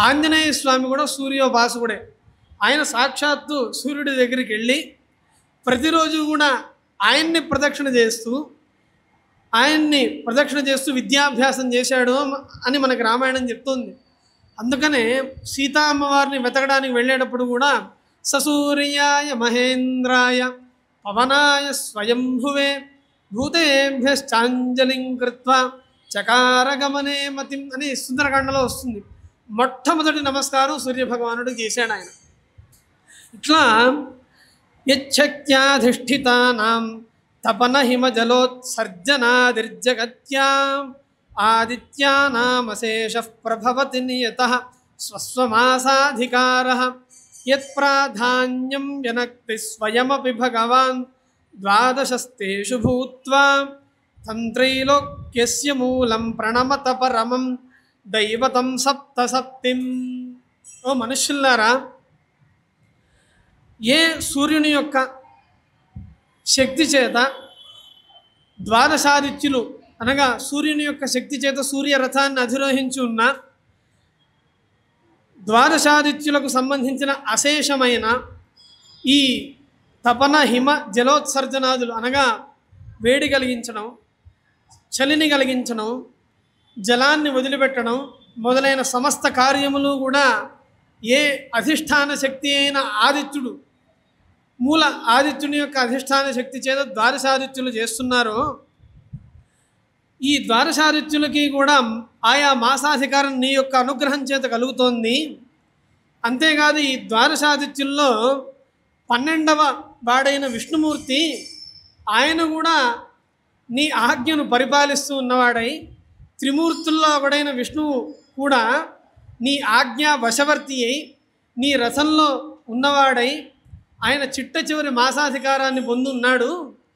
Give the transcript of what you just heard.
ఆంజనేయ స్వామి కూడా సూర్యోపాసకుడే. ఆయన సాక్షాత్తు సూర్యుడి దగ్గరికి వెళ్ళి ప్రతిరోజు కూడా ఆయన్ని ప్రదక్షిణ చేస్తూ విద్యాభ్యాసం చేశాడు అని మనకి రామాయణం చెప్తుంది. అందుకనే సీతా అమ్మవారిని వెతకడానికి వెళ్ళేటప్పుడు కూడా ససూర్యాయ మహేంద్రాయ పవనాయ స్వయంభువే భూతేభ్యశ్చాంజలిం కృత్వా చకారగమనే మతిం అని సుందరకాండలో వస్తుంది. మొట్టమొదటి నమస్కారం సూర్యభగవానుడికి చేశాడు ఆయన. ఇట్లా యచ్చక్త్యాధిష్ఠితానాం తపన హిమ జలోత్సర్జనాదిర్జగత్యా ఆదిత్యానామశేష ప్రభవతి నియతః స్వస్వమాసాధికారః యత్ప్రాధాన్యం యనక్తి స్వయమపి భగవాన్ ద్వాదశస్తేషు భూత్వా తంత్రైలోక్యస్య మూలం ప్రణమత పరమం దైవతం సప్తసప్తిం. ఓ మనుష్యులారా, ఏ సూర్యుని యొక్క శక్తి చేత ద్వాదశాదిత్యులు అనగా సూర్యుని యొక్క శక్తి చేత సూర్యరథాన్ని అధిరోహించి ఉన్న ద్వాదశాదిత్యులకు సంబంధించిన అశేషమైన ఈ తపన హిమ జలోత్సర్జనాదులు అనగా వేడి కలిగించడం, చలిని కలిగించడం, జలాన్ని వదిలిపెట్టడం మొదలైన సమస్త కార్యములు కూడా ఏ అధిష్టాన శక్తి అయిన ఆదిత్యుడు మూల ఆదిత్యుని యొక్క అధిష్టాన శక్తి చేత ద్వాదశాదిత్యులు చేస్తున్నారో ఈ ద్వాదశాదిత్యులకి కూడా ఆయా మాసాధికారం నీ యొక్క అనుగ్రహం చేత కలుగుతోంది. అంతేకాదు ఈ ద్వాదశాదిత్యుల్లో 12వ వాడైన విష్ణుమూర్తి ఆయన కూడా నీ ఆజ్ఞను పరిపాలిస్తూ ఉన్నవాడై, త్రిమూర్తుల్లో ఒకడైన విష్ణువు కూడా నీ ఆజ్ఞా వశవర్తి అయి నీ రథంలో ఉన్నవాడై ఆయన చిట్ట చివరి మాసాధికారాన్ని పొందున్నాడు.